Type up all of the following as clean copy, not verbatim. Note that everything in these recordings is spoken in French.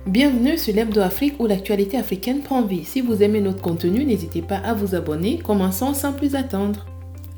Bienvenue sur l'Hebdo Afrique où l'actualité africaine prend vie. Si vous aimez notre contenu, n'hésitez pas à vous abonner. Commençons sans plus attendre.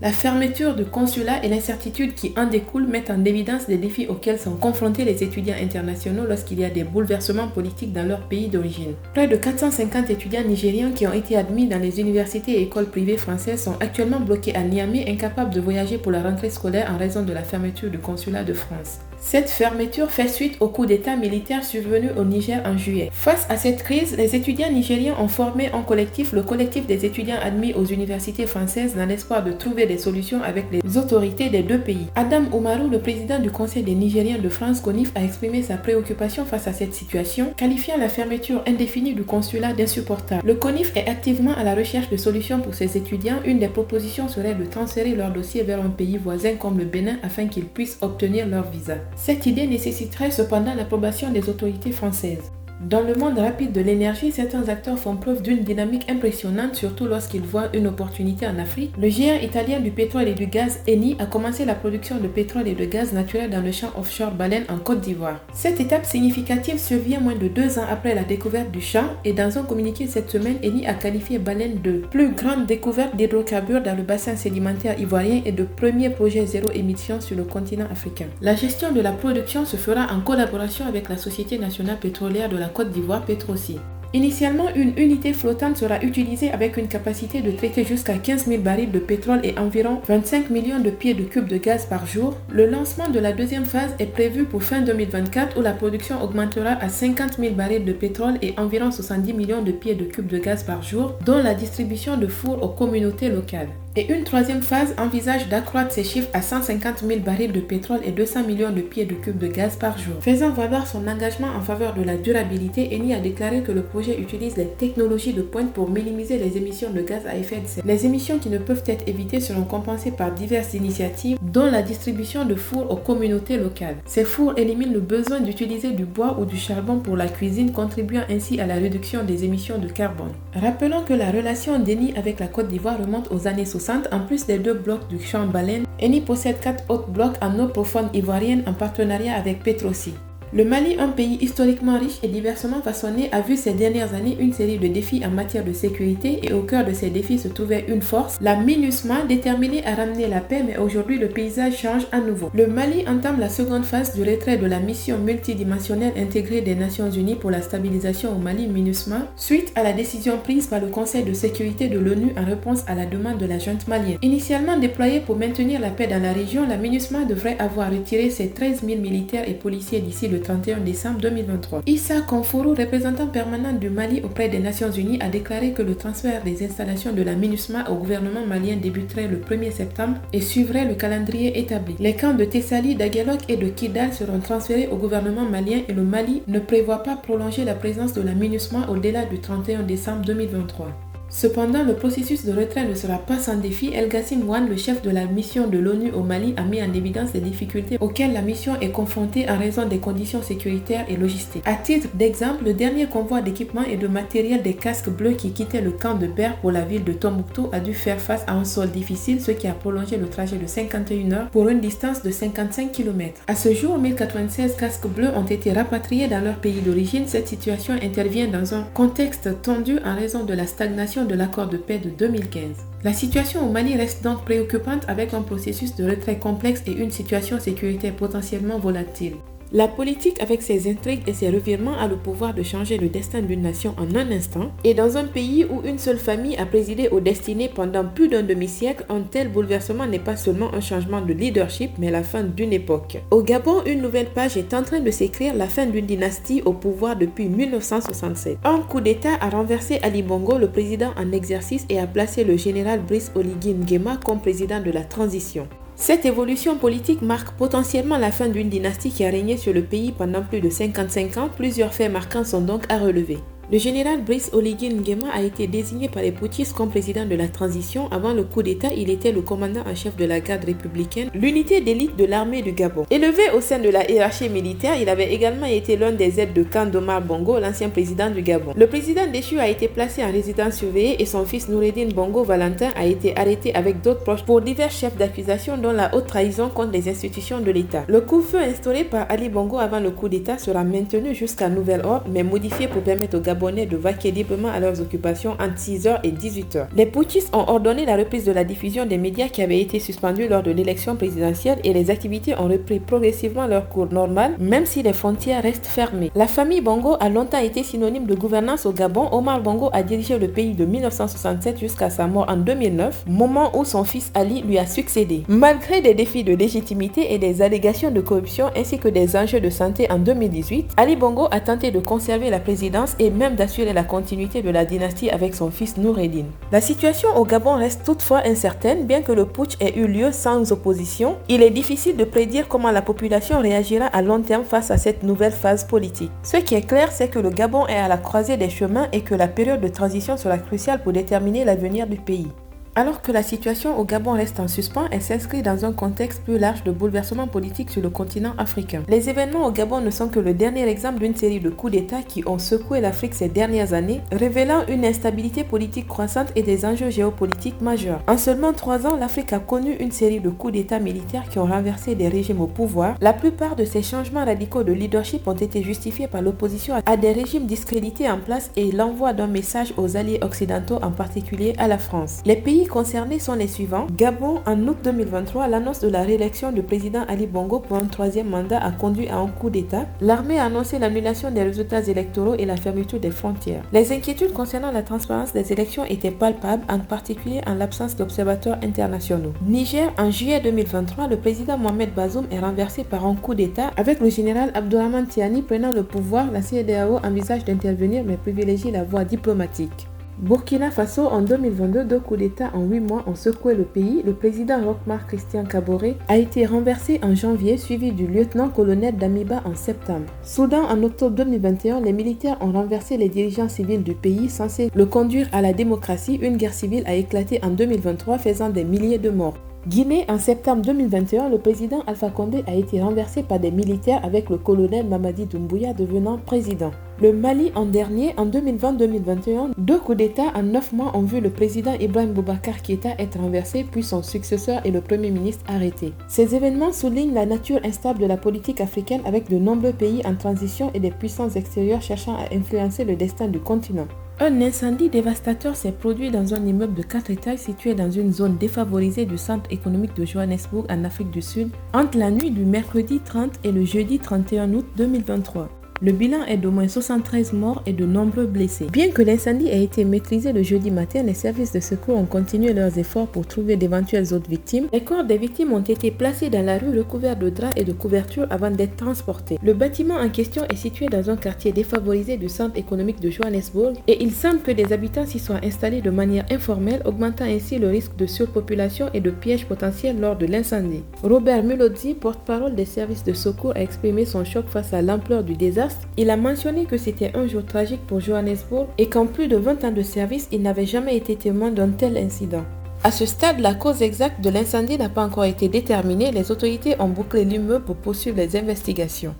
La fermeture du consulat et l'incertitude qui en découle mettent en évidence les défis auxquels sont confrontés les étudiants internationaux lorsqu'il y a des bouleversements politiques dans leur pays d'origine. Près de 450 étudiants nigérians qui ont été admis dans les universités et écoles privées françaises sont actuellement bloqués à Niamey, incapables de voyager pour la rentrée scolaire en raison de la fermeture du consulat de France. Cette fermeture fait suite au coup d'état militaire survenu au Niger en juillet. Face à cette crise, les étudiants nigériens ont formé en collectif le collectif des étudiants admis aux universités françaises dans l'espoir de trouver des solutions avec les autorités des deux pays. Adam Oumarou, le président du Conseil des Nigériens de France, CONIF, a exprimé sa préoccupation face à cette situation, qualifiant la fermeture indéfinie du consulat d'insupportable. Le CONIF est activement à la recherche de solutions pour ces étudiants. Une des propositions serait de transférer leur dossier vers un pays voisin comme le Bénin afin qu'ils puissent obtenir leur visa. Cette idée nécessiterait cependant l'approbation des autorités françaises. Dans le monde rapide de l'énergie, certains acteurs font preuve d'une dynamique impressionnante, surtout lorsqu'ils voient une opportunité en Afrique. Le géant italien du pétrole et du gaz, Eni, a commencé la production de pétrole et de gaz naturel dans le champ offshore Baleine en Côte d'Ivoire. Cette étape significative survient moins de 2 ans après la découverte du champ et dans un communiqué cette semaine, Eni a qualifié Baleine de plus grande découverte d'hydrocarbures dans le bassin sédimentaire ivoirien et de premier projet zéro émission sur le continent africain. La gestion de la production se fera en collaboration avec la Société nationale pétrolière de la Côte d'Ivoire, Petroci. Initialement, une unité flottante sera utilisée avec une capacité de traiter jusqu'à 15 000 barils de pétrole et environ 25 millions de pieds de cubes de gaz par jour. Le lancement de la deuxième phase est prévu pour fin 2024 où la production augmentera à 50 000 barils de pétrole et environ 70 millions de pieds de cubes de gaz par jour, dont la distribution de fours aux communautés locales. Et une troisième phase envisage d'accroître ces chiffres à 150 000 barils de pétrole et 200 millions de pieds de cubes de gaz par jour. Faisant valoir son engagement en faveur de la durabilité, Eni a déclaré que le projet utilise les technologies de pointe pour minimiser les émissions de gaz à effet de serre. Les émissions qui ne peuvent être évitées seront compensées par diverses initiatives, dont la distribution de fours aux communautés locales. Ces fours éliminent le besoin d'utiliser du bois ou du charbon pour la cuisine, contribuant ainsi à la réduction des émissions de carbone. Rappelons que la relation d'Eni avec la Côte d'Ivoire remonte aux années 60. En plus des 2 blocs du champ Baleine, Eni possède 4 autres blocs en eau profonde ivoirienne en partenariat avec Petroci. Le Mali, un pays historiquement riche et diversement façonné, a vu ces dernières années une série de défis en matière de sécurité et au cœur de ces défis se trouvait une force, la MINUSMA, déterminée à ramener la paix, mais aujourd'hui le paysage change à nouveau. Le Mali entame la seconde phase du retrait de la mission multidimensionnelle intégrée des Nations Unies pour la stabilisation au Mali, MINUSMA, suite à la décision prise par le Conseil de sécurité de l'ONU en réponse à la demande de la junte malienne. Initialement déployée pour maintenir la paix dans la région, la MINUSMA devrait avoir retiré ses 13 000 militaires et policiers d'ici le 31 décembre 2023. Issa Konfourou, représentant permanent du Mali auprès des Nations Unies, a déclaré que le transfert des installations de la MINUSMA au gouvernement malien débuterait le 1er septembre et suivrait le calendrier établi. Les camps de Tessali, d'Aguelok et de Kidal seront transférés au gouvernement malien et le Mali ne prévoit pas prolonger la présence de la MINUSMA au-delà du 31 décembre 2023. Cependant, le processus de retrait ne sera pas sans défi. El Ghassim Ouane, le chef de la mission de l'ONU au Mali, a mis en évidence les difficultés auxquelles la mission est confrontée en raison des conditions sécuritaires et logistiques. À titre d'exemple, le dernier convoi d'équipement et de matériel des casques bleus qui quittait le camp de Ber pour la ville de Tombouctou a dû faire face à un sol difficile, ce qui a prolongé le trajet de 51 heures pour une distance de 55 km. À ce jour, 1096 casques bleus ont été rapatriés dans leur pays d'origine. Cette situation intervient dans un contexte tendu en raison de la stagnation de l'accord de paix de 2015. La situation au Mali reste donc préoccupante avec un processus de retrait complexe et une situation sécuritaire potentiellement volatile. La politique, avec ses intrigues et ses revirements, a le pouvoir de changer le destin d'une nation en un instant. Et dans un pays où une seule famille a présidé aux destinées pendant plus d'un demi-siècle, un tel bouleversement n'est pas seulement un changement de leadership, mais la fin d'une époque. Au Gabon, une nouvelle page est en train de s'écrire, la fin d'une dynastie au pouvoir depuis 1967. Un coup d'État a renversé Ali Bongo, le président en exercice, et a placé le général Brice Oligui Nguema comme président de la transition. Cette évolution politique marque potentiellement la fin d'une dynastie qui a régné sur le pays pendant plus de 55 ans. Plusieurs faits marquants sont donc à relever. Le général Brice Oligui Nguema a été désigné par les putschistes comme président de la transition. Avant le coup d'État, il était le commandant en chef de la garde républicaine, l'unité d'élite de l'armée du Gabon. Élevé au sein de la hiérarchie militaire, il avait également été l'un des aides de camp d'Omar Bongo, l'ancien président du Gabon. Le président déchu a été placé en résidence surveillée et son fils Noureddine Bongo Valentin a été arrêté avec d'autres proches pour divers chefs d'accusation dont la haute trahison contre les institutions de l'État. Le couvre-feu instauré par Ali Bongo avant le coup d'État sera maintenu jusqu'à nouvel ordre, mais modifié pour permettre aux Gabonais de vaquer librement à leurs occupations entre 6h et 18h. Les putschistes ont ordonné la reprise de la diffusion des médias qui avaient été suspendus lors de l'élection présidentielle et les activités ont repris progressivement leur cours normal, même si les frontières restent fermées. La famille Bongo a longtemps été synonyme de gouvernance au Gabon. Omar Bongo a dirigé le pays de 1967 jusqu'à sa mort en 2009, moment où son fils Ali lui a succédé. Malgré des défis de légitimité et des allégations de corruption ainsi que des enjeux de santé en 2018, Ali Bongo a tenté de conserver la présidence et même d'assurer la continuité de la dynastie avec son fils Noureddine. La situation au Gabon reste toutefois incertaine, bien que le putsch ait eu lieu sans opposition. Il est difficile de prédire comment la population réagira à long terme face à cette nouvelle phase politique. Ce qui est clair, c'est que le Gabon est à la croisée des chemins et que la période de transition sera cruciale pour déterminer l'avenir du pays. Alors que la situation au Gabon reste en suspens, elle s'inscrit dans un contexte plus large de bouleversement politique sur le continent africain. Les événements au Gabon ne sont que le dernier exemple d'une série de coups d'État qui ont secoué l'Afrique ces dernières années, révélant une instabilité politique croissante et des enjeux géopolitiques majeurs. En seulement 3 ans, l'Afrique a connu une série de coups d'État militaires qui ont renversé des régimes au pouvoir. La plupart de ces changements radicaux de leadership ont été justifiés par l'opposition à des régimes discrédités en place et l'envoi d'un message aux alliés occidentaux, en particulier à la France. Les pays concernés sont les suivants. Gabon, en août 2023, l'annonce de la réélection du président Ali Bongo pour un 3e mandat a conduit à un coup d'État. L'armée a annoncé l'annulation des résultats électoraux et la fermeture des frontières. Les inquiétudes concernant la transparence des élections étaient palpables, en particulier en l'absence d'observateurs internationaux. Niger, en juillet 2023, le président Mohamed Bazoum est renversé par un coup d'État. Avec le général Abdourahmane Tiani prenant le pouvoir, la CEDEAO envisage d'intervenir mais privilégie la voie diplomatique. Burkina Faso, en 2022, 2 coups d'État en 8 mois ont secoué le pays. Le président Roch-Marc Christian Kaboré a été renversé en janvier, suivi du lieutenant-colonel Damiba en septembre. Soudan, en octobre 2021, les militaires ont renversé les dirigeants civils du pays, censés le conduire à la démocratie. Une guerre civile a éclaté en 2023, faisant des milliers de morts. Guinée, en septembre 2021, le président Alpha Condé a été renversé par des militaires avec le colonel Mamadi Doumbouya devenant président. Le Mali, en dernier, en 2020-2021, 2 coups d'État en 9 mois ont vu le président Ibrahim Boubacar Keïta être renversé, puis son successeur et le premier ministre arrêté. Ces événements soulignent la nature instable de la politique africaine avec de nombreux pays en transition et des puissances extérieures cherchant à influencer le destin du continent. Un incendie dévastateur s'est produit dans un immeuble de 4 étages situé dans une zone défavorisée du centre économique de Johannesburg en Afrique du Sud entre la nuit du mercredi 30 et le jeudi 31 août 2023. Le bilan est d'au moins 73 morts et de nombreux blessés. Bien que l'incendie ait été maîtrisé le jeudi matin, les services de secours ont continué leurs efforts pour trouver d'éventuelles autres victimes. Les corps des victimes ont été placés dans la rue recouverts de draps et de couvertures avant d'être transportés. Le bâtiment en question est situé dans un quartier défavorisé du centre économique de Johannesburg et il semble que des habitants s'y soient installés de manière informelle, augmentant ainsi le risque de surpopulation et de pièges potentiels lors de l'incendie. Robert Mulodzi, porte-parole des services de secours, a exprimé son choc face à l'ampleur du désastre. Il a mentionné que c'était un jour tragique pour Johannesburg et qu'en plus de 20 ans de service, il n'avait jamais été témoin d'un tel incident. À ce stade, la cause exacte de l'incendie n'a pas encore été déterminée. Les autorités ont bouclé l'immeuble pour poursuivre les investigations.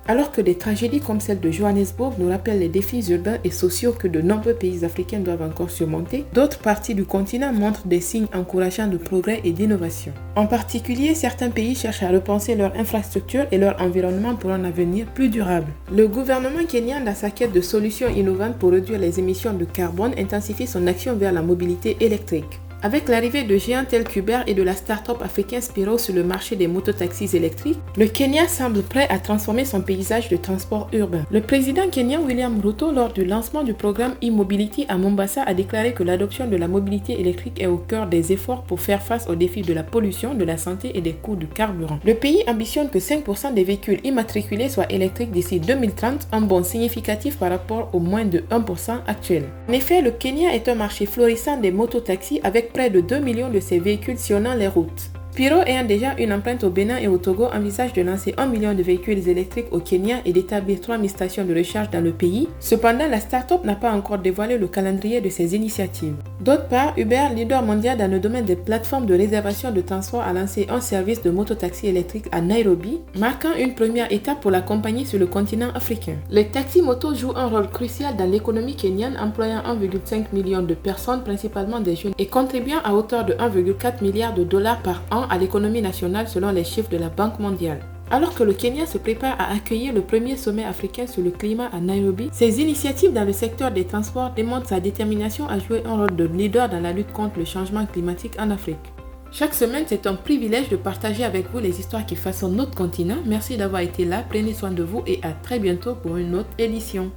Alors que des tragédies comme celle de Johannesburg nous rappellent les défis urbains et sociaux que de nombreux pays africains doivent encore surmonter, d'autres parties du continent montrent des signes encourageants de progrès et d'innovation. En particulier, certains pays cherchent à repenser leur infrastructure et leur environnement pour un avenir plus durable. Le gouvernement kenyan, dans sa quête de solutions innovantes pour réduire les émissions de carbone, intensifie son action vers la mobilité électrique. Avec l'arrivée de géants tels qu'Uber et de la start-up africaine Spiro sur le marché des mototaxis électriques, le Kenya semble prêt à transformer son paysage de transport urbain. Le président kenyan William Ruto, lors du lancement du programme e-mobility à Mombasa, a déclaré que l'adoption de la mobilité électrique est au cœur des efforts pour faire face aux défis de la pollution, de la santé et des coûts du carburant. Le pays ambitionne que 5% des véhicules immatriculés soient électriques d'ici 2030, un bond significatif par rapport aux moins de 1% actuels. En effet, le Kenya est un marché florissant des mototaxis avec près de 2 millions de ces véhicules sillonnant les routes. Piro, ayant déjà une empreinte au Bénin et au Togo, envisage de lancer 1 million de véhicules électriques au Kenya et d'établir 3000 stations de recharge dans le pays. Cependant, la start-up n'a pas encore dévoilé le calendrier de ses initiatives. D'autre part, Uber, leader mondial dans le domaine des plateformes de réservation de transport, a lancé un service de mototaxi électrique à Nairobi, marquant une première étape pour la compagnie sur le continent africain. Les taxis motos jouent un rôle crucial dans l'économie kenyane, employant 1,5 million de personnes, principalement des jeunes, et contribuant à hauteur de 1,4 milliard de dollars par an à l'économie nationale selon les chiffres de la Banque mondiale. Alors que le Kenya se prépare à accueillir le premier sommet africain sur le climat à Nairobi, ses initiatives dans le secteur des transports démontrent sa détermination à jouer un rôle de leader dans la lutte contre le changement climatique en Afrique. Chaque semaine, c'est un privilège de partager avec vous les histoires qui façonnent notre continent. Merci d'avoir été là, prenez soin de vous et à très bientôt pour une autre édition.